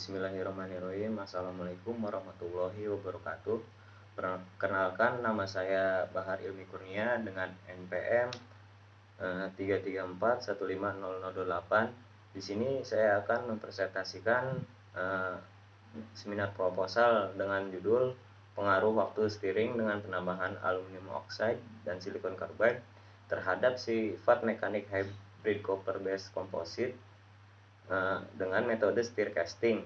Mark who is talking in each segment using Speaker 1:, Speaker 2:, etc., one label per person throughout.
Speaker 1: Bismillahirrahmanirrahim. Assalamualaikum warahmatullahi wabarakatuh. Perkenalkan, nama saya Bahar Ilmi Kurnia dengan NPM 334150028. Di sini saya akan mempresentasikan seminar proposal dengan judul pengaruh waktu stirring dengan penambahan aluminium oxide dan silikon carbide terhadap sifat mekanik hybrid copper base composite dengan metode stir casting.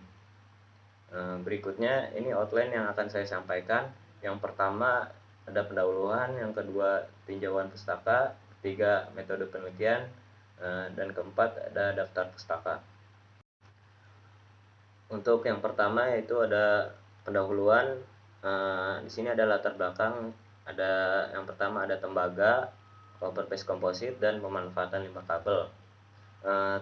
Speaker 1: Berikutnya ini outline yang akan saya sampaikan. Yang pertama ada pendahuluan, yang kedua tinjauan pustaka, ketiga metode penelitian, dan keempat ada daftar pustaka. Untuk yang pertama yaitu ada pendahuluan. Di sini ada latar belakang. Ada yang pertama ada tembaga, copper base composite, dan pemanfaatan limbah kabel.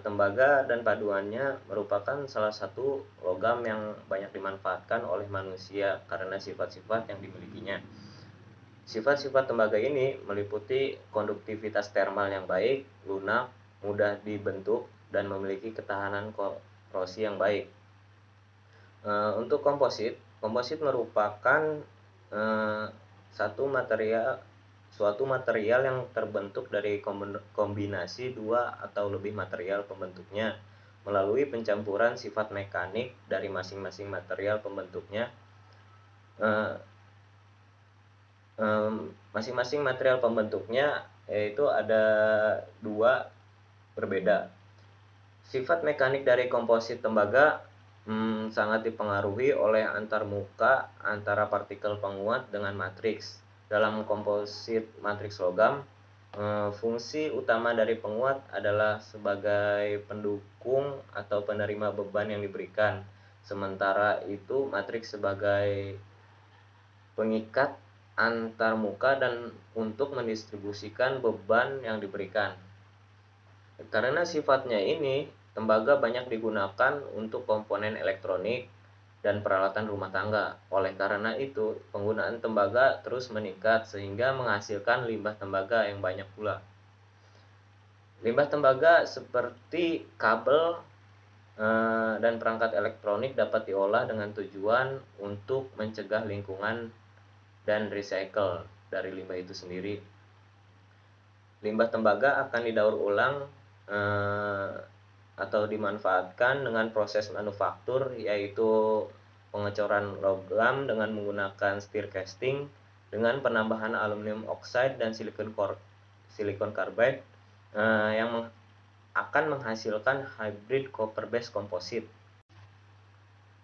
Speaker 1: Tembaga dan paduannya merupakan salah satu logam yang banyak dimanfaatkan oleh manusia karena sifat-sifat yang dimilikinya. Sifat-sifat tembaga ini meliputi konduktivitas termal yang baik, lunak, mudah dibentuk, dan memiliki ketahanan korosi yang baik. Untuk komposit merupakan suatu material yang terbentuk dari kombinasi dua atau lebih material pembentuknya melalui pencampuran sifat mekanik dari masing-masing material pembentuknya. Masing-masing material pembentuknya yaitu ada dua berbeda. Sifat mekanik dari komposit tembaga sangat dipengaruhi oleh antarmuka antara partikel penguat dengan matriks. Dalam komposit matriks logam, fungsi utama dari penguat adalah sebagai pendukung atau penerima beban yang diberikan. Sementara itu matriks sebagai pengikat antarmuka dan untuk mendistribusikan beban yang diberikan. Karena sifatnya ini, tembaga banyak digunakan untuk komponen elektronik dan peralatan rumah tangga. Oleh karena itu, penggunaan tembaga terus meningkat sehingga menghasilkan limbah tembaga yang banyak pula. Limbah tembaga seperti kabel dan perangkat elektronik dapat diolah dengan tujuan untuk mencegah lingkungan dan recycle dari limbah itu sendiri. Limbah tembaga akan didaur ulang atau dimanfaatkan dengan proses manufaktur, yaitu pengecoran logam dengan menggunakan stir casting dengan penambahan aluminium oxide dan silikon carbide yang akan menghasilkan hybrid copper base composite.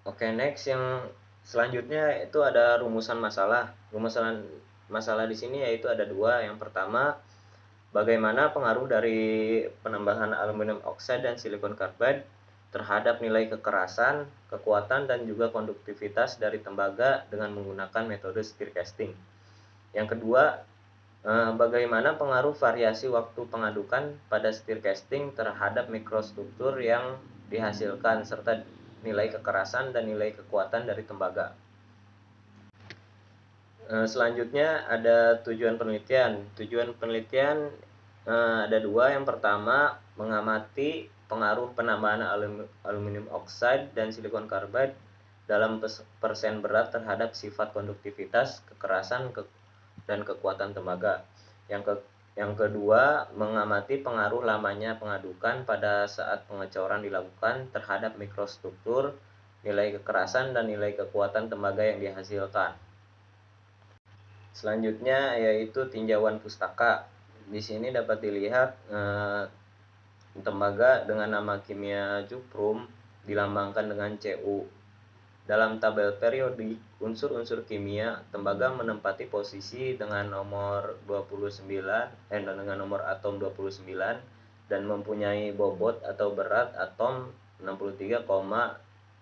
Speaker 1: Oke, next yang selanjutnya itu ada rumusan masalah. Rumusan masalah di sini yaitu ada dua. Yang pertama, bagaimana pengaruh dari penambahan aluminium oxide dan silikon carbide terhadap nilai kekerasan, kekuatan, dan juga konduktivitas dari tembaga dengan menggunakan metode stir casting. Yang kedua, bagaimana pengaruh variasi waktu pengadukan pada stir casting terhadap mikrostruktur yang dihasilkan serta nilai kekerasan dan nilai kekuatan dari tembaga. Selanjutnya ada tujuan penelitian. Tujuan penelitian ada dua. Yang pertama, mengamati pengaruh penambahan aluminium oxide dan silikon carbide dalam persen berat terhadap sifat konduktivitas, kekerasan, dan kekuatan tembaga. Yang kedua, mengamati pengaruh lamanya pengadukan pada saat pengecoran dilakukan terhadap mikrostruktur, nilai kekerasan, dan nilai kekuatan tembaga yang dihasilkan. Selanjutnya yaitu tinjauan pustaka. Di sini dapat dilihat tembaga dengan nama kimia cuprum dilambangkan dengan Cu. Dalam tabel periodik unsur-unsur kimia, tembaga menempati posisi dengan nomor 29 dengan nomor atom 29 dan mempunyai bobot atau berat atom 63,546.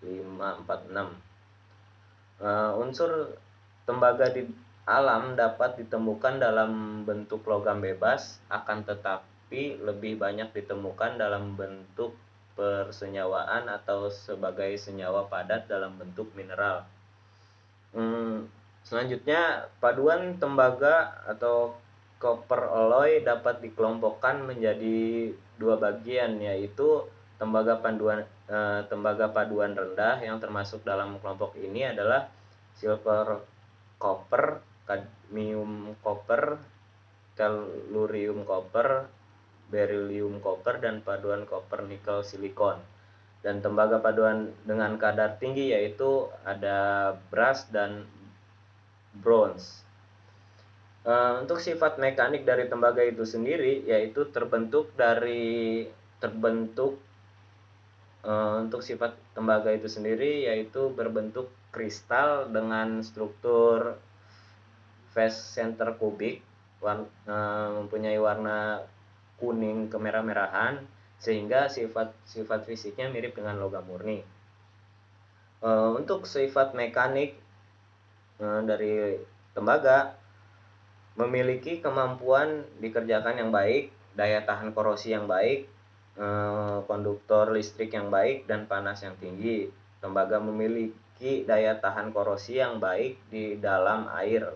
Speaker 1: Unsur tembaga di alam dapat ditemukan dalam bentuk logam bebas, akan tetapi lebih banyak ditemukan dalam bentuk persenyawaan atau sebagai senyawa padat dalam bentuk mineral. Selanjutnya, paduan tembaga atau copper alloy dapat dikelompokkan menjadi dua bagian, yaitu tembaga tembaga paduan rendah yang termasuk dalam kelompok ini adalah silver copper, kadmium copper, tellurium copper, beryllium copper, dan paduan copper nikel silikon. Dan tembaga paduan dengan kadar tinggi yaitu ada brass dan bronze. Untuk sifat mekanik dari tembaga itu sendiri yaitu untuk sifat tembaga itu sendiri yaitu berbentuk kristal dengan struktur face center kubik, mempunyai warna kuning kemerah-merahan, sehingga sifat fisiknya mirip dengan logam murni. Untuk sifat mekanik dari tembaga memiliki kemampuan dikerjakan yang baik, daya tahan korosi yang baik, konduktor listrik yang baik, dan panas yang tinggi. Tembaga memiliki daya tahan korosi yang baik di dalam air,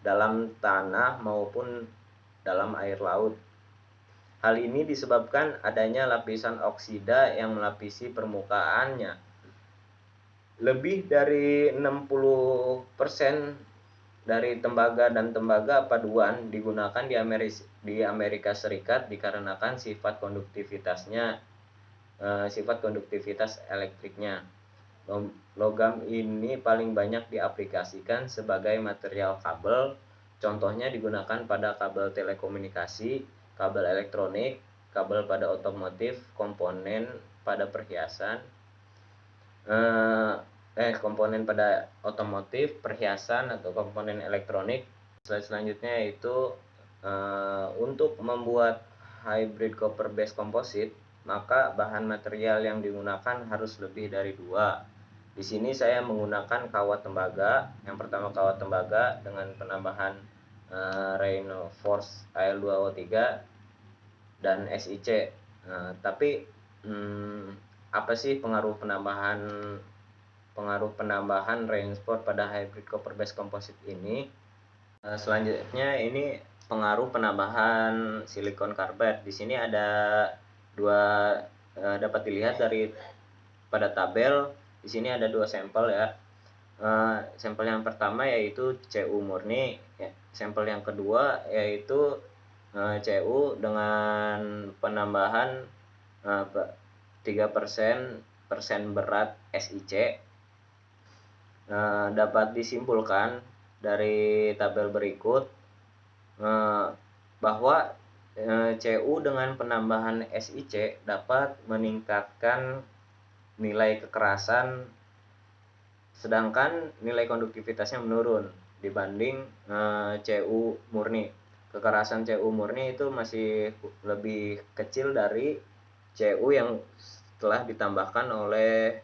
Speaker 1: dalam tanah maupun dalam air laut. Hal ini disebabkan adanya lapisan oksida yang melapisi permukaannya. Lebih dari 60% dari tembaga dan tembaga paduan digunakan di Amerika Serikat dikarenakan sifat konduktivitas elektriknya. Logam ini paling banyak diaplikasikan sebagai material kabel. Contohnya digunakan pada kabel telekomunikasi, kabel elektronik, kabel pada otomotif, komponen pada perhiasan, komponen pada otomotif, perhiasan, atau komponen elektronik. Slide selanjutnya yaitu untuk membuat hybrid copper base composite, maka bahan material yang digunakan harus lebih dari 2. Di sini saya menggunakan kawat tembaga. Yang pertama kawat tembaga dengan penambahan reinforce Al2O3 dan SiC. Tapi apa sih pengaruh penambahan reinforce pada hybrid copper base composite ini? Selanjutnya ini pengaruh penambahan silikon karbid. Di sini ada dapat dilihat pada tabel. Di sini ada 2 sampel ya. Sampel yang pertama yaitu Cu murni, sampel yang kedua yaitu Cu dengan penambahan 3% berat SiC. Dapat disimpulkan dari tabel berikut bahwa Cu dengan penambahan SiC dapat meningkatkan nilai kekerasan, sedangkan nilai konduktivitasnya menurun dibanding Cu murni. Kekerasan Cu murni itu masih lebih kecil dari Cu yang telah ditambahkan oleh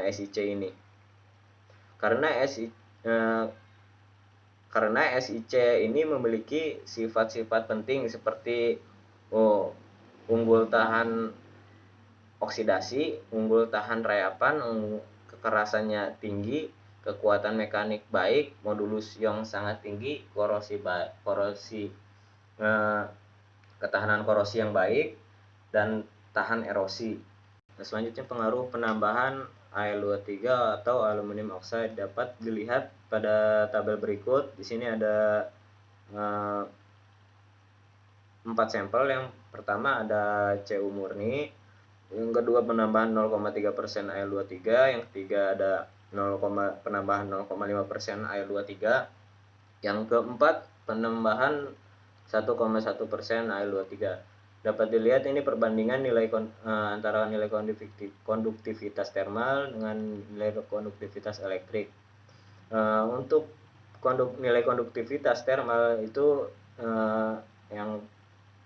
Speaker 1: SiC ini. Karena SiC ini memiliki sifat-sifat penting seperti unggul tahan oksidasi, unggul tahan reapan, kekerasannya tinggi, kekuatan mekanik baik, modulus yang sangat tinggi, ketahanan korosi yang baik, dan tahan erosi. Selanjutnya pengaruh penambahan Al2O3 atau aluminium oxide dapat dilihat pada tabel berikut. Di sini ada 4 sampel. Yang pertama ada Cu murni, yang kedua penambahan 0,3% Al2O3, yang ketiga ada penambahan 0,5% Al2O3, yang keempat penambahan 1,1% Al2O3. Dapat dilihat ini perbandingan antara nilai konduktivitas termal dengan nilai konduktivitas elektrik. Untuk nilai konduktivitas termal itu yang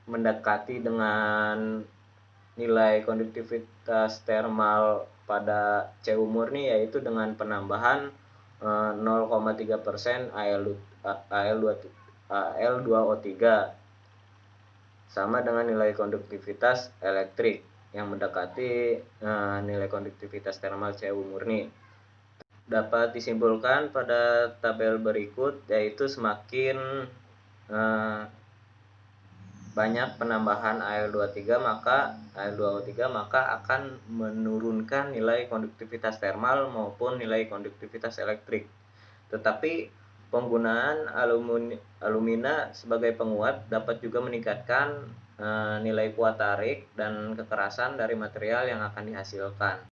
Speaker 1: mendekati dengan nilai konduktivitas termal pada Cu murni yaitu dengan penambahan 0,3% Al2O3 sama dengan nilai konduktivitas elektrik yang mendekati nilai konduktivitas termal Cu murni. Dapat disimpulkan pada tabel berikut yaitu semakin banyak penambahan Al2O3 maka akan menurunkan nilai konduktivitas termal maupun nilai konduktivitas elektrik. Tetapi penggunaan alumina sebagai penguat dapat juga meningkatkan nilai kuat tarik dan kekerasan dari material yang akan dihasilkan.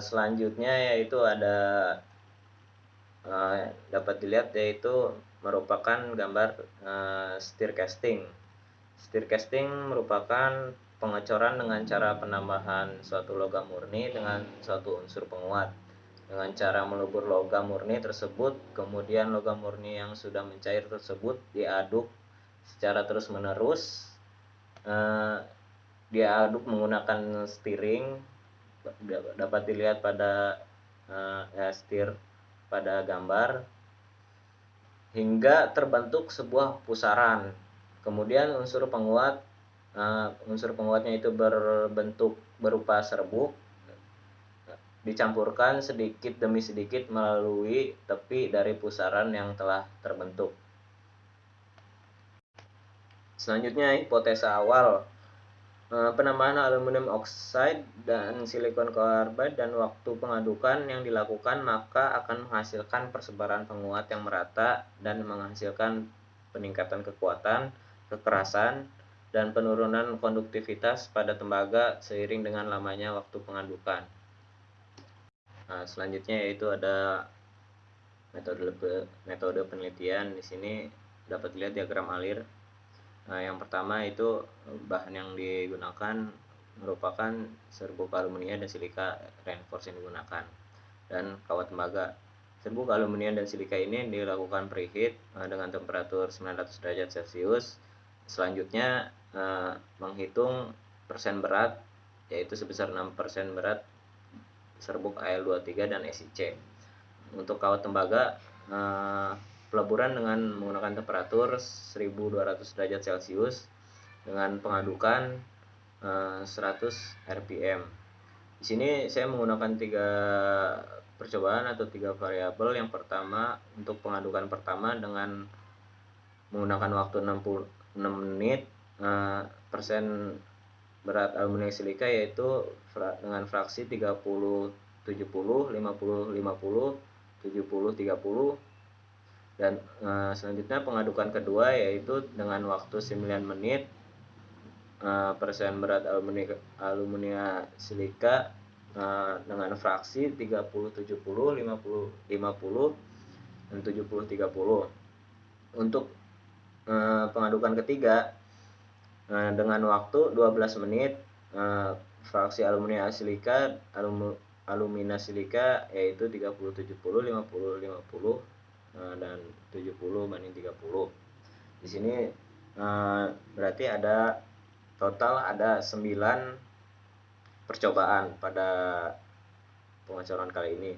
Speaker 1: Selanjutnya yaitu ada dapat dilihat yaitu merupakan gambar stir casting. Stir casting merupakan pengecoran dengan cara penambahan suatu logam murni dengan suatu unsur penguat. Dengan cara melebur logam murni tersebut, kemudian logam murni yang sudah mencair tersebut diaduk secara terus-menerus. Diaduk menggunakan stirring, dapat dilihat pada stir pada gambar, hingga terbentuk sebuah pusaran. Kemudian unsur penguatnya itu berbentuk berupa serbuk, dicampurkan sedikit demi sedikit melalui tepi dari pusaran yang telah terbentuk. Selanjutnya hipotesa awal. Penambahan aluminium oxide dan silikon carbide dan waktu pengadukan yang dilakukan maka akan menghasilkan persebaran penguat yang merata dan menghasilkan peningkatan kekuatan, kekerasan, dan penurunan konduktivitas pada tembaga seiring dengan lamanya waktu pengadukan. Nah, selanjutnya yaitu ada metode penelitian. Di sini dapat dilihat diagram alir. Nah, yang pertama itu bahan yang digunakan merupakan serbuk aluminium dan silika reinforce yang digunakan, dan kawat tembaga. Serbuk aluminium dan silika ini dilakukan preheat dengan temperatur 900 derajat Celcius. Selanjutnya menghitung persen berat, yaitu sebesar 6% berat serbuk Al23 dan SiC. Untuk kawat tembaga, peleburan dengan menggunakan temperatur 1200 derajat Celcius dengan pengadukan 100 rpm. Di sini saya menggunakan 3 percobaan atau 3 variabel. Yang pertama, untuk pengadukan pertama dengan menggunakan waktu 66 menit, persen berat aluminium silika yaitu dengan fraksi 30 70, 50 50, 70 30. Dan selanjutnya pengadukan kedua yaitu dengan waktu 9 menit, persen berat aluminium silika dengan fraksi 30 70, 50 50, dan 70 30. Untuk pengadukan ketiga dengan waktu 12 menit, fraksi alumina silika yaitu 30 70, 50 50, dan 70 banding 30. Di sini berarti total ada 9 percobaan pada pengecoran kali ini.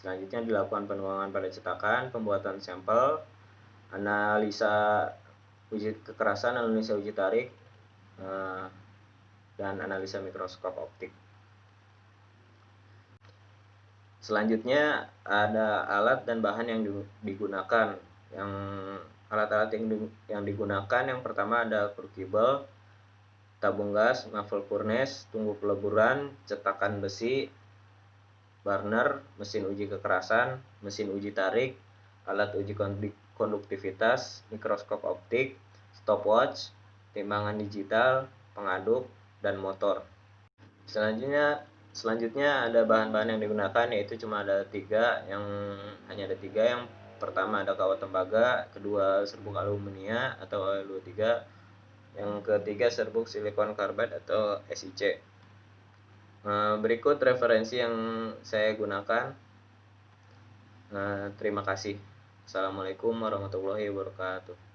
Speaker 1: Selanjutnya dilakukan penuangan pada cetakan, pembuatan sampel, analisa uji kekerasan, analisa uji tarik, dan analisa mikroskop optik. Selanjutnya ada alat dan bahan yang digunakan. Alat-alat yang digunakan, yang pertama ada crucible, tabung gas, muffle furnace, tunggu peleburan, cetakan besi, burner, mesin uji kekerasan, mesin uji tarik, alat uji konduktivitas, mikroskop optik, stopwatch, timbangan digital, pengaduk, dan motor. Selanjutnya ada bahan-bahan yang digunakan, yaitu hanya ada tiga. Yang pertama ada kawat tembaga, kedua serbuk aluminium atau Al23, yang ketiga serbuk silikon carbide atau SiC. Berikut referensi yang saya gunakan. Terima kasih. Assalamualaikum warahmatullahi wabarakatuh.